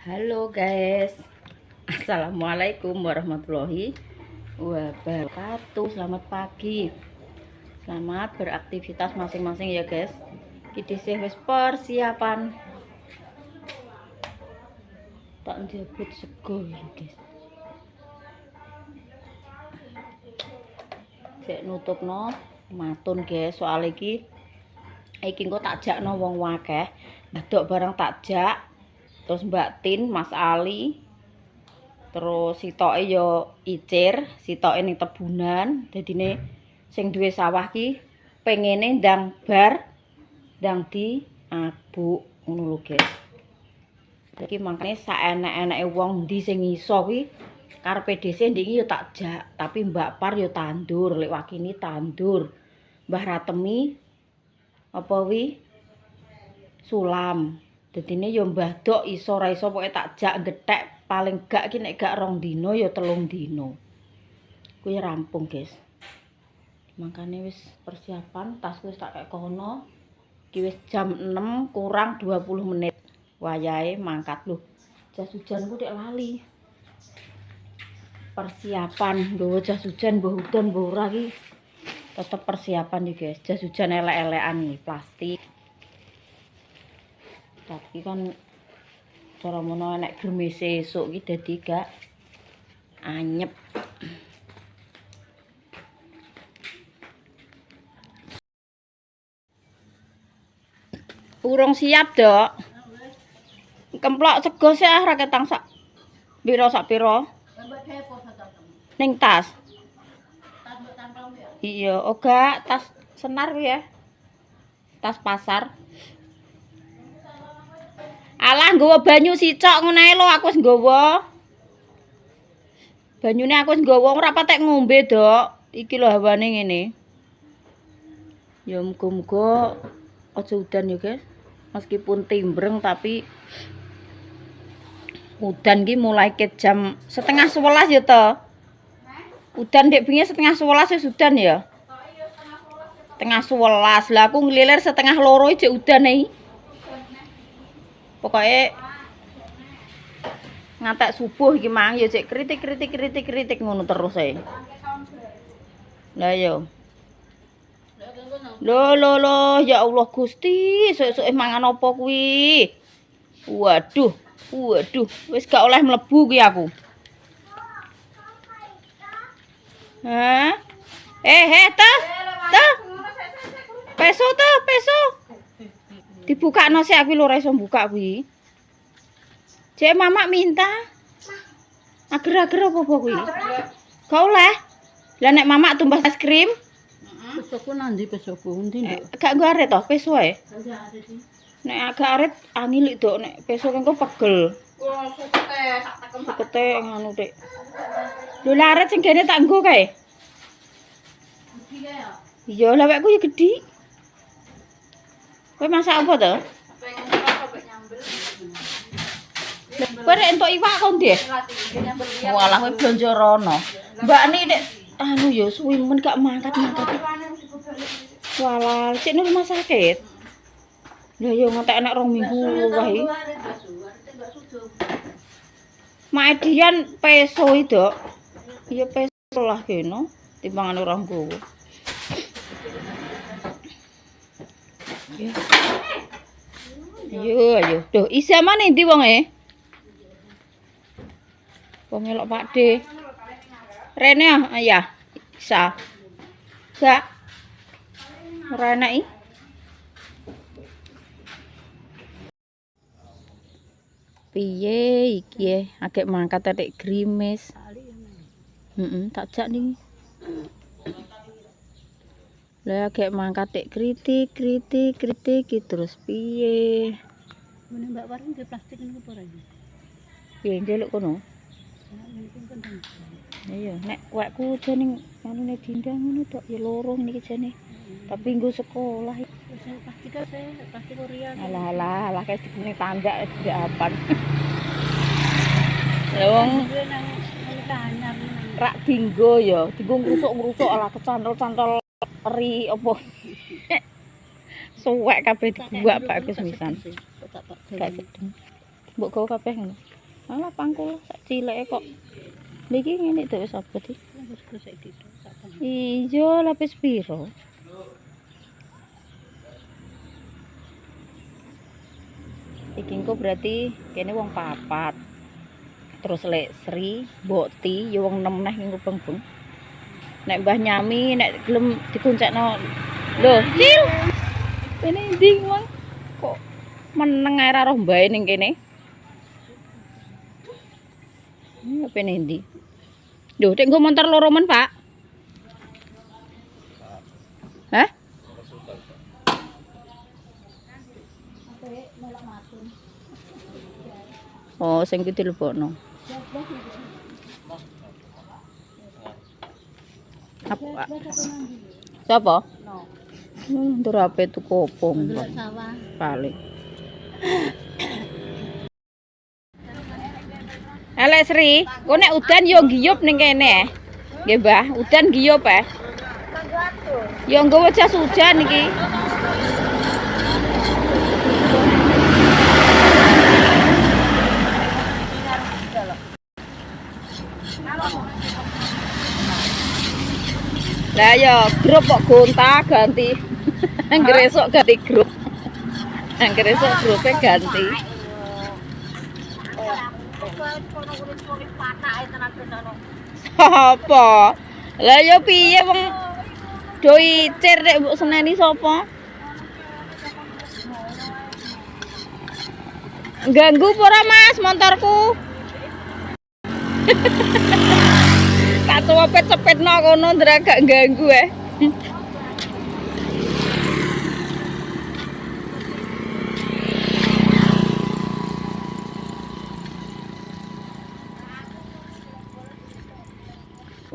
Halo guys, assalamualaikum warahmatullahi wabarakatuh. Selamat pagi, selamat beraktivitas masing-masing ya guys. Kita wis persiapan tak njebut sego ya guys. Cek nutupno matun guys, soal iki engko tak jakno wong akeh. Ndok barang tak jak. Terus Mbak Tin, Mas Ali, terus sitoke yo icir, sitoke ning tebunan. Dadine sing duwe sawah ki pengene ndang bar ndang diabuk ngono lho, guys. Iki mangkane saenek-eneke wong ndi sing iso kuwi karepe dhewe ndiki yo tak jak, tapi Mbak Par yo tandur, lek wakini tandur. Mbah Ratemi apa wi sulam. Dadine yo Mbah Dok iso ora iso pokoke tak jak gethek paling gak ki nek gak 2 dina ya 3 dina. Kuwi rampung, guys. Makane wis persiapan, tas wis tak kek kono. Iki wis jam 6 kurang 20 menit. Wayahe mangkat lho. Jas hujanku tek lali. Persiapan nggawa jas hujan mbah udan mbah ora ki tetep persiapan iki, guys. Jas hujan elek-elekan iki plastik. Tapi kan cara mono enek germise esuk iki dadi gak anyep. Urung siap, Dok. Kemplok sego sih ora ketang sak pira sak pira. Ning tas. Iya, oga tas senar kuwi ya. Tas pasar. Alah nggawa banyu sicok ngono ae lho, aku wis nggawa. Banyune aku wis nggawa ora patek ngombe, Dok. Iki lho hawane ngene. Ya muga-muga aja udan ya, guys. Meskipun timbreng tapi udan ki mulai ke jam 10:30 ya to. Udan dek bengi 10:30 wis udan ya. 10:30. Lah aku nglilir 1:30 iki udan iki. Pokoknya ngantek subuh iki mang ya cek kritik ngono terus ae. Lah yo. Loh ya Allah Gusti, esuk-esuk mangan apa kuwi? Waduh, wis gak oleh mlebu kuwi aku. Hah? Tah. Peso. Dibukakno sik aku lho ora iso buka kuwi. Cek Mama minta. Ager-ager apa kuwi? Gak oleh. Lah nek Mama tumbas es krim? Pesoku nandi pesoku endi nduk? Gak nggo arit to peso ae. Nek agak arit anilik Dok, nek peso engko pegel. Wong sukete sak tekem. Sukete ngono Dik. Lho lah arit sing kene tak nggo kae. Gedhi kae ya? Iya, lah wekku ya gedhi. Kowe masak apa to? Pengen sampe nyambel. Kowe rek entuk iwak kok ndi? Walah kowe blonjo rono. Mbakne nek anu ya suwi men gak mangkat. Walah, cek nang rumah sakit. Lah ya ngantek enek 2 minggu wae. Mak Edian peso iki, Dok. Iya peso lah kene timbangane orang gowo. Ayo. Duh, Isa mana ndi wonge? Wong melok Pakde. Rene ya. Isa. Gak. Ora enak iki. Piye iki agek mangkat atik grimis. Tak jak ning. Lah agek mangkat tek kritik terus piye? Ngene Mbak Warin di plastik niku apa ora iki? Piye ndelok kono? Iya, nek wekku jane anune dindang ngono tok ya loro niki jane. Tapi nggo sekolah. Plastik Korea. Alah kayak digune tandak diapan. Lah wong rak dinggo ya, dinggo ngrusuk-ngrusuk ala kecantol-cantol eri apa. Suwek kabeh dibuak Pak Gus misan. Gak gedeng. Mbok gawa kabeh ngono. Alah pangkul sak cileke kok. Niki ngene to wis apa iki? Iya, lapis piro? Iki engko berarti kene wong papat. Terus lek Sri, Boti, ya wong 6 neh engko beng-beng. Nek Mbah Nyami nek gelem dikuncekno. Lho, Cil. Kene ndi wong kok meneng ae ra roh mbae ning kene. Apa ndi? Duh, tek nggo montor loro men, Pak. Hah? Oh, sing iki dilebokno. Apa? Siapa? Ndur ape tuku opong. Paling. Elek Sri, kok nek udan yo giyup ning kene. Nggih, Mbah, udan giyup Yo nggawa jas hujan iki. Lah ya grup kok gonta-ganti. Angger esuk ganti grup. Angger esuk grupe ganti. Apa? Lah ya piye wong do icir nek mbok seneni sapa? Ganggu ora Mas motorku? Tak cepet-cepetno kono ndra gak ganggu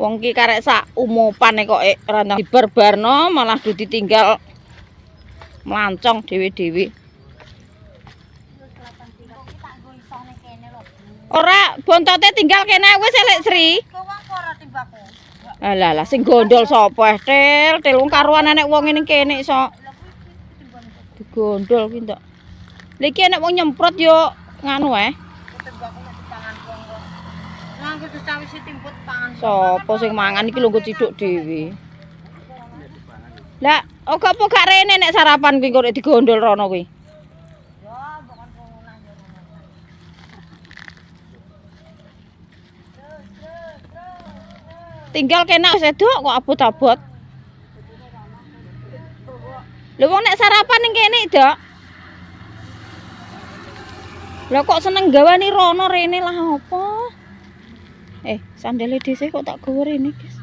Wong ki karek sak umupane kok randang dibarbarno malah ditinggal melancong dhewe-dhewe. Ora bontote tinggal kene wis elek Sri. Alah sing gondol sapa Tel wong karuan nek wong ning kene iso digondol ki ndak. Lha iki nek wong nyemprot yo nganu Sopo sing mangan iki lho nggo ciduk dhewe. Lah, kok apa gak rene nek sarapan kuwi kok digondol rono kuwi? Tinggal kena wis edok kok abot-abot. Lho wong nek sarapan ning kene, Dok. Lah kok seneng gawani rono rene lah apa? Sandale dhisik kok tak gawa rene, guys.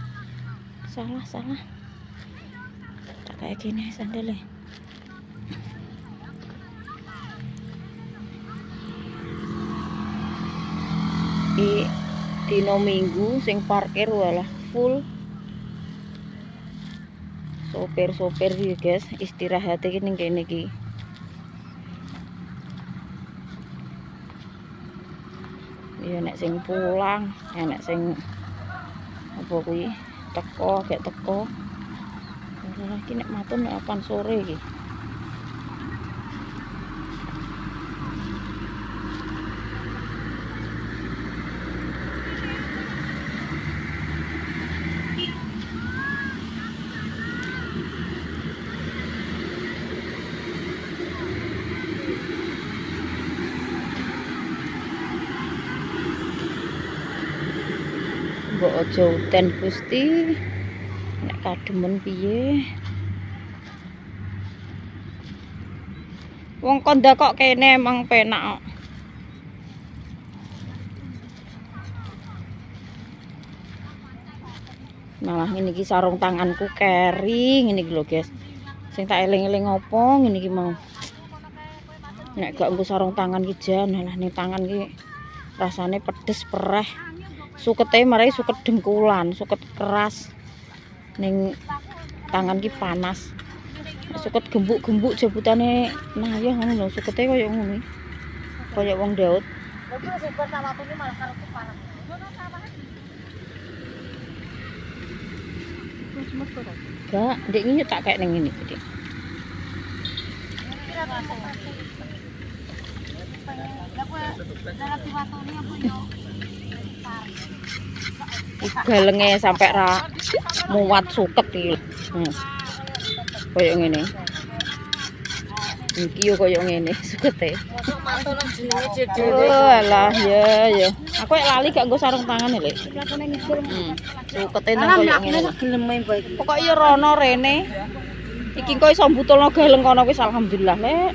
Salah. Tak kayak gini sandale. Dino Minggu sing parkir walah full. Sopir-sopir iki, guys, istirahat iki ning kene iki. Ya nek sing pulang, nek sing apa kuwi teko, gak teko. Iki nek matun nek 8 sore iki. Mbok aja udan Gusti. Nek kademen piye? Wong kondak kok kene emang penak kok. Malah ngene iki sarung tanganku kering ngene iki lho, guys. Sing tak eling-eling opo ngene iki mau. Nek gak nggo sarung tangan ki jan alah ning tangan ki rasane pedes pereh. Sukete marai suket dengkulan, suket keras. Ning tangan ki panas. Suket gembuk-gembuk jebutane nah ya ngono lho sukete koyo ngono. Koyo wong Daud. Gak, ndek ngene tak kayak ning ngene iki. Galenge sampai ra muat suket iki. Kayak ngene. Iki yo koyo ngene sukete. Oh alah ya. Aku lali gak nggo sarung tangan lho. Sukete nang koyo ngene. Pokoke yo rono rene. Iki kok iso mbutulno galeng kono wis alhamdulillah, Lek.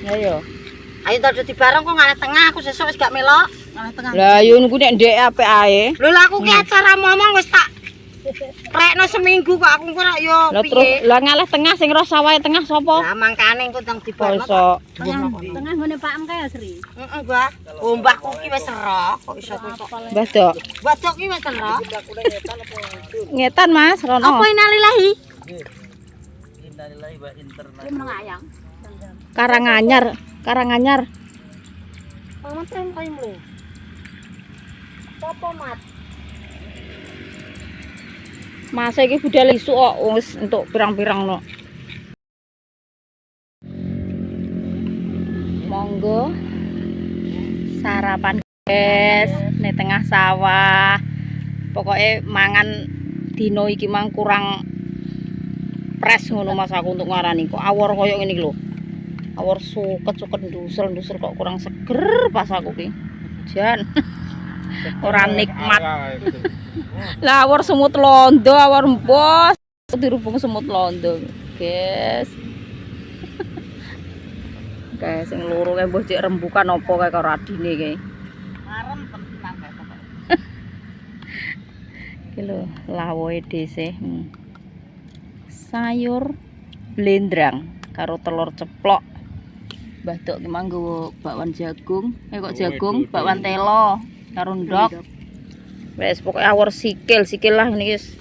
Ya yo. Ayo dadi bareng kok ngalah tengah aku sesuk wis gak melok. Ngalah tengah. Lah yo niku nek ndek apik ae. Lho lah aku ki acara ngomong wis tak rekno seminggu kok aku kira yo Lah terus lah ngalah tengah sing roh sawahe tengah sapa? Lah mangkane engko teng dibareng. Iso. Tengah ngene Pak Em kae Sri. Heeh, Mbah. Oh, mbahku ki wis ero kok iso kok. Mbah Dok. Mbah Dok ki wis ero. Ngetan Mas Rono. Apa inalilahi? Innalillahi wa interna. Ki menayang. Karanganyar. Pamatren koyo mlu. Sopo mat? Mas iki budal isu kok wis entuk pirang-pirang no. Monggo sarapan guys ning tengah sawah. Pokoknya mangan dino iki mang kurang pres ngono Mas aku untuk ngarani kok awor koyo ngene iki lho. Awor suket-suket ndusel-ndusel kok kurang seger pas aku ki. Jan. Ora nikmat. Lah awor semut londo, awor bos dirubung semut londo, guys. Guys, sing loro kae mbok cek rembukan apa kae karo adine kae. Marem tenan kae pokoke. Iki lho, lawoe dese. Sayur blendrang karo telur ceplok. Mbah Dok ki manggo bakwan jagung. Kok jagung, bakwan telo karo ndok. Wes pokoknya awor sikil lah ini guys.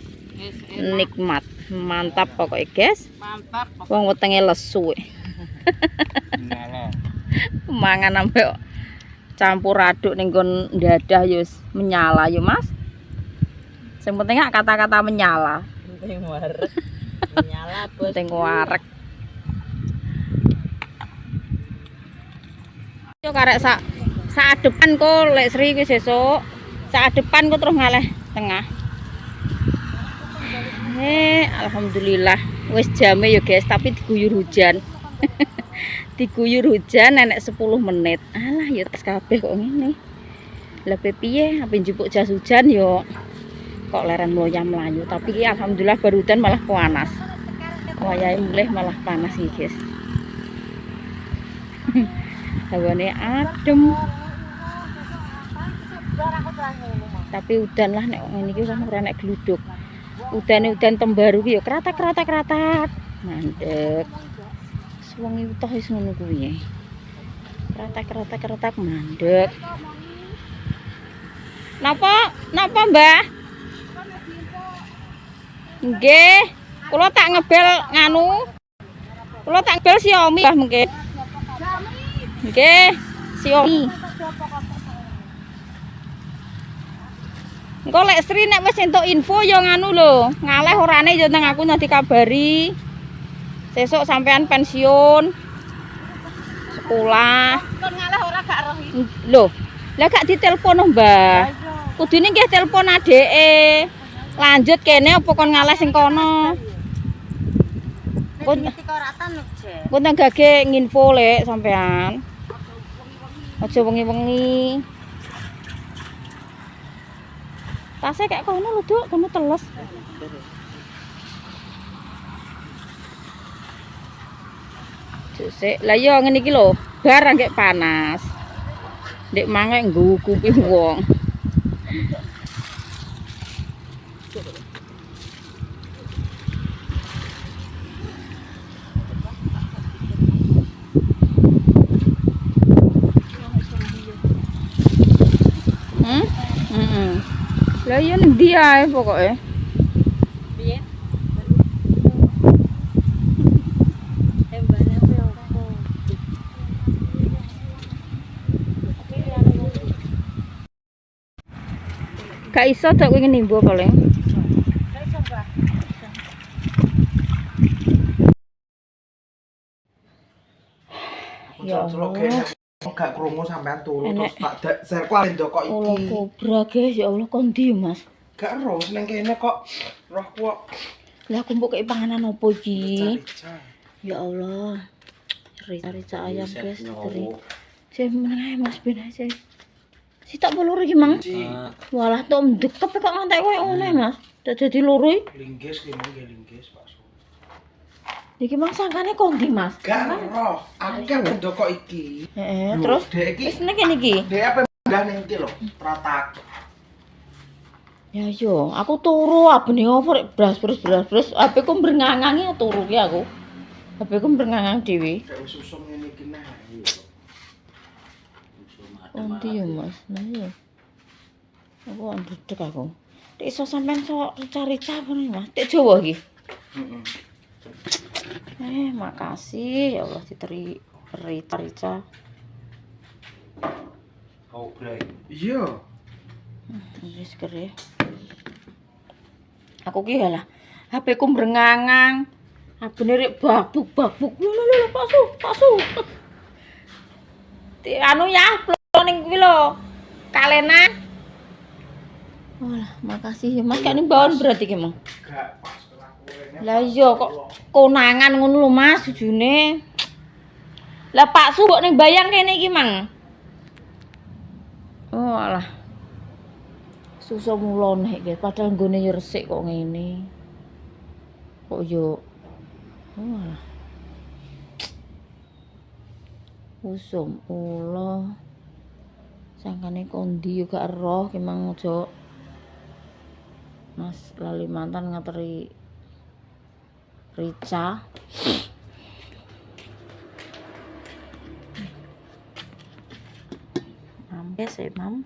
Nikmat, mantap pokoknya guys. Mantap. Wong wetenge lesu. Mangan sampai campur aduk ning nggon dadah yo menyala yo Mas. Sing penting kata-kata menyala. Penting warek. Menyala bos. Penting warek. Yo karek sak depan kok lek Sri wis sesuk. Saat depan kok terus ngaleh tengah. Alhamdulillah wis jame ya guys, tapi diguyur hujan. Diguyur hujan nenek 10 menit. Alah ya tes kabeh kok ngene. Lah piye ape njupuk jas hujan yo kok leren mlayu, tapi alhamdulillah baru hujan malah panas. Wayahe mulih malah panas iki guys. Hawane adem. Tapi udan lah nek ngene iki ora nek gluduk. Udan tembaru ki ya kratak. Mandek. Suwengi utoh wis ngono kuwi. Kratak mandek. Napa, Mbah? Nggih. Kula tak ngebel nganu. Kula tak ngebel Xiaomi Mbah mengke. Nggih, Xiaomi. Engko lek Sri nek wis entuk info ya nganu lho, ngaleh orane ya nang aku nanti kabari. Sesuk sampean pensiun. Sekolah. Kon ngaleh ora gak roh iki. Lho, lah gak ditelepon Mbah. Kudune nggih telepon adeke. Lanjut kene apa kon ngaleh sing kono. Kon nang gage nginfo lek sampean. Aja wengi-wengi. Tasnya kayak kono lho, Duk, kono teles. Sik, lah yo ngene iki lho, barang kayak panas. Ndek mangke nggukupi wong. Lah iya ndi ae pokoke. Piye? Embane apa opo? Gak iso tok kuwi nimbo paling. Gak iso, Mbah. Ya Allah. Gak krungu sampean turu Enek. terus tak serku ale ndok Allah iki. kobra guys, ya Allah kondi Mas. Gak ero seneng kene kok rohku kok Lah aku mbok kei panganan opo iki? rica. Ya Allah. Rica ayam guys, Set teri. nyowo. Saya meneng ae Mas ben aja. Si tak peluru iki, Mang. Ah, Walah tok ndekep kok ngantek koyo ngene, Mas. Tak dadi loro iki. Linggis ki mong linggis Pak Su. Iki Mang sangkane kondi, Mas? Gak ero, aku kan ndok kok iki. Heeh, Lho, terus dek iki wis nek kene iki. dek apa munggah ning iki lho, tratak. Ya yo, aku turu abene opo rek bras. HP ku mbrengangangi turu ki aku. HP ku mbrengangang dhewe. Dek wis usum ngene iki nah. Kondi ya, Mas. Nah ya. Aku ndredeg aku. Nek iso sampean sok rica-rica apa nih, Mas? Tek Jawa iki. Heeh. Makasih ya Allah diteri rica-rica. kau bray. Iya. Wis kere. Aku ki lah HP ku mbrengangang. Abene rek babuk. Lho, Pak Su. Anu ya, ning kuwi lho. Kalena. Walah, makasih ya Mas. Kak ning bawon berarti ki, Mang. Gak pas aku rene. Lah iya kok konangan ngono lho Mas jujune. Lah Pak Su kok ning bayang kene iki, Mang. Oh alah. Susah mulon iki padahal nggone yo resik kok ngene. Kok yo oh alah. Usum ula. Sangkane kondi yo gak eroh ki Mang ojo. Mas lali mantan ngateri rica. Ambes Mam.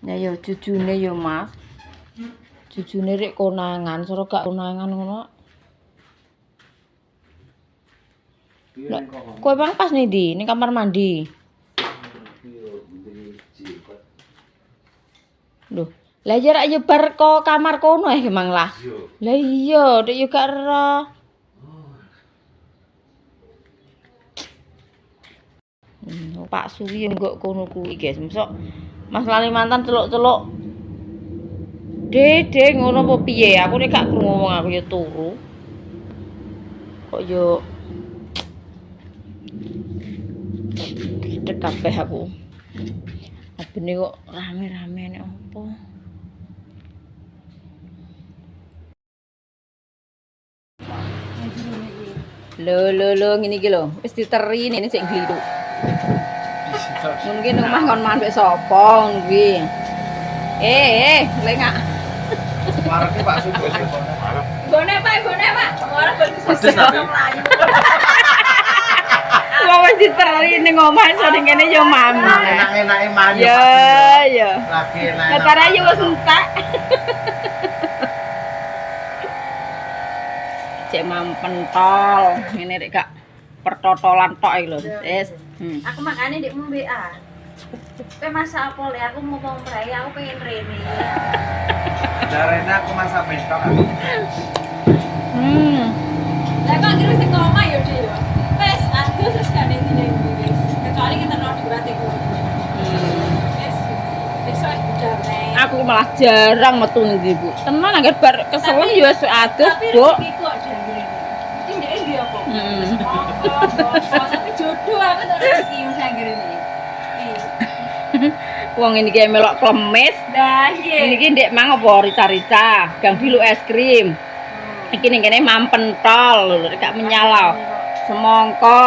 Ya yo jujune yo Mas. Jujune rek konangan, sora gak konangan ngono. Lah, kowe bang pas nih di, ning kamar mandi. Loh, lah jarak yo bar ko kamar kono Mang lah. Lah iya, dek yo gak ero. Pak Suwi yo nggo kono kuwi, guys. Mosok Mas Lali mantan celuk-celuk. Dede ngono apa piye? Aku nek gak krungu ngomong aku yo turu. Kok yo dek kabeh aku. Abene kok rame-rame nek opo? Lho ngene iki lho, wis diteri ini sik gliduk. Mungkin omah kon mantuk sapa kuwi. Lengak. Marake Pak Su wis Gone Pak. Ora bersusah mlayu. Wong wis diteri ning omah iso ning kene yo mam. enak-enake manuk. Ya. Lagi enak. Ketara yo wis entek. Cek mampen tol. Ngene rek gak pertotolan tok iki lho. Wis. Aku makane ndek WA. Kowe masak apa le? Aku mau mbrai, aku pengen rene. Darene aku masak bentok. Lah kok kira wis teko omah ya, Dik. Wes, adus wis gak ning dine iki. Kecuali kita nang berarti ku. Wes. Besok udah rene. Aku malah jarang metu ndi, Bu. Tenan angger bar keselen yo wis adus, Bu. Tapi kok jare. Iki ndek ndi apa? Tapi jodoh aku tak rezeki wis anggere iki. Wong ini kayak melok klemes. Dah, nggih. Ini ki ndek mang apa rica-rica, gang dilu es krim. Iki ning kene mampen tol, gak menyala. Semongko.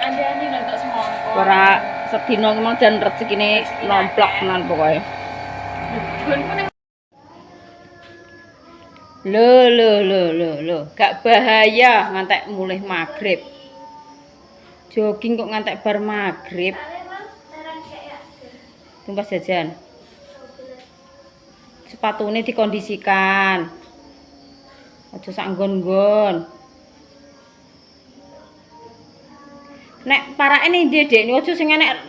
Andane nonton semongko. Ora sedina ki mang jan rezekine nomplok tenan pokoke. Lho, gak bahaya ngantek mulih magrib. Jogging kok ngantek bar magrib. Tumbas jajan. Sepatune dikondisikan. Aja sak nggon-nggon. Nek parake ning ndi, Dik? Aja sing enek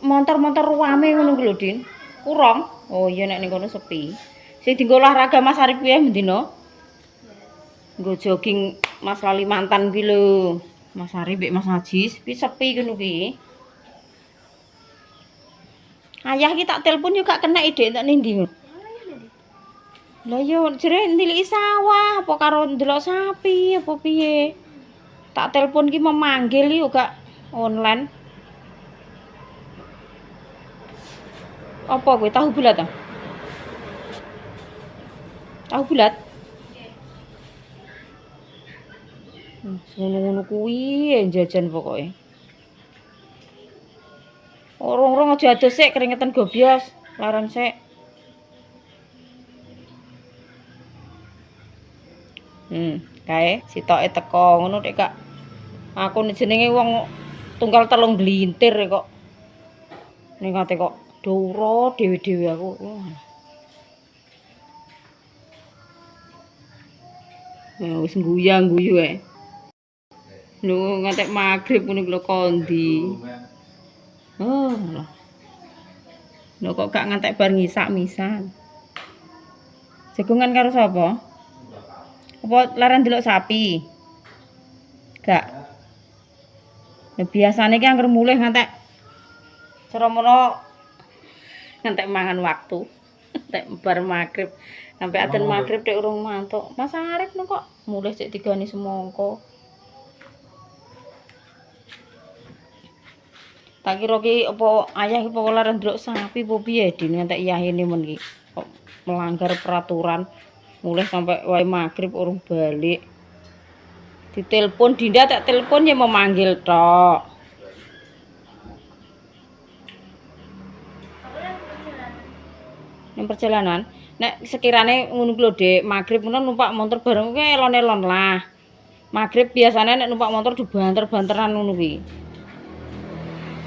motor-motor rame ngono ku lho, Din. Kurang. Oh iya nek ning kono sepi. Sing dienggo olahraga Mas Arif kuwi mendino? Nggo jogging Mas Lali mantan kuwi lho. Mas Ari mbek Mas Najis, pi sepi ngono ki. Ayah ki tak telepon yo gak kena ide tak ning ndi. Lah yo jere niliki sawah apa karo ndelok sapi apa piye. Tak telepon ki memanggil yo gak online. Apa kowe tahu bulat ta? Tahu bulat? Ngono-ngono kuwi jajan pokoke. Orang-orang aja ado sik keringetan gobios, laran sik. Kae sitoke teko ngono nek gak aku jenenge wong tunggal telung glintir kok. Ning ate kok doro dewe-dewe aku. Wis guyang-guyu ae. Lho ngantek magrib ngono lho kondi. Oh, lah. Lho kok gak ngantek bar ngisak-misan. Jagongan karo sapa? Apa laran delok sapi? Gak. Ya biasane ki anggere mulih ngantek cara mono ngantek mangan waktu. Ngantek bar magrib. Sampai adzan magrib nek urung mantuk. Mas Arif no kok mulih sik digani semangka. Tak kira ki apa ayah ki apa laran delok sapi apa piye din ngantek yahine men ki. Kok melanggar peraturan. Mulai sampai wae magrib urung balik. Ditelepon Dinda tak telepon ya memanggil tok. Yang perjalanan, nek sekirane ngono lho Dik, magrib ngono numpak motor bareng kuwi elon-elon lah. Magrib biasanya nek numpak motor dibanter-banteran ngono kuwi.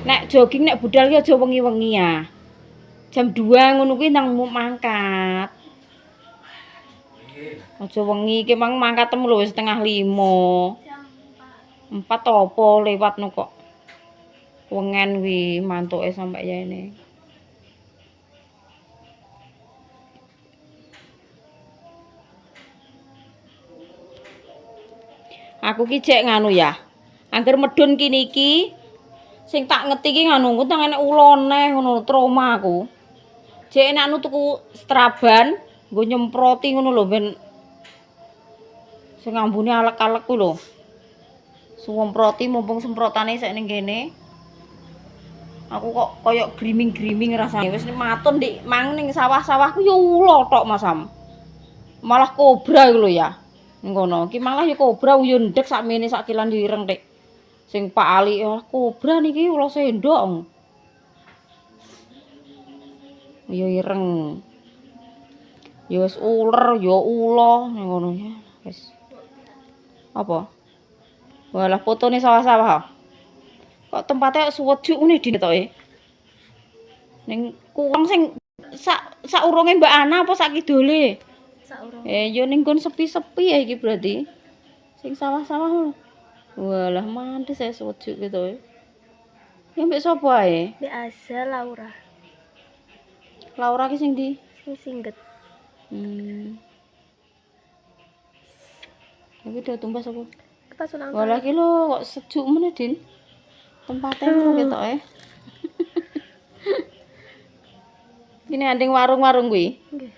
Nek jogging nek budal ki aja wengi-wengi ya. Jam 2 ngono kuwi nang mangkat. Aja wengi ki mang mangkatem lho wis 4:30. Jam 4. 4 apa lewatno kok. Wengen kuwi mantuke sampe yene. Aku ki jek nganu ya. Angger medun kini iki sing tak ngeti ki nganu tang enek ulone ngono trauma aku. Jek enak anu tuku straban nggo nyemproti ngono lho ben sing ambune alek-alek ku lho. Semproti mumpung semprotane sik ning kene. Aku kok koyok griming-griming rasane. Wis maton Dik, mang ning sawah-sawah ku yo ulo tok Masam. Malah kobra iku lho ya. Ning kono iki malah ya kobra yo ndek sakmene sak kilan ireng Dik. Sing Pak Ali kobra niki ulo sendok. Yo ireng. Ya wis uler, ya ulo ngono ya. Wis. Apa? Walah fotone sawah-sawah. Kok tempatnya suwejuk ngene ditoke. Ning kuwang sing sak urunge Mbak Ana apa sak kidule? Sak urung. Ya ning kon sepi-sepi ya iki berarti. Sing sawah-sawah. Walah mantes saya suwejuk gitu. Ya mbek sapa ae? Mbak Aza Laura. Laura ki sing ndi? Sing singget. Tapi udah tumbas apa? Pas ulang Walah ki lho kok sejuk meneh, Din. Tempatnya ngono ketoke. Ini anding warung-warung kuwi. Nggih.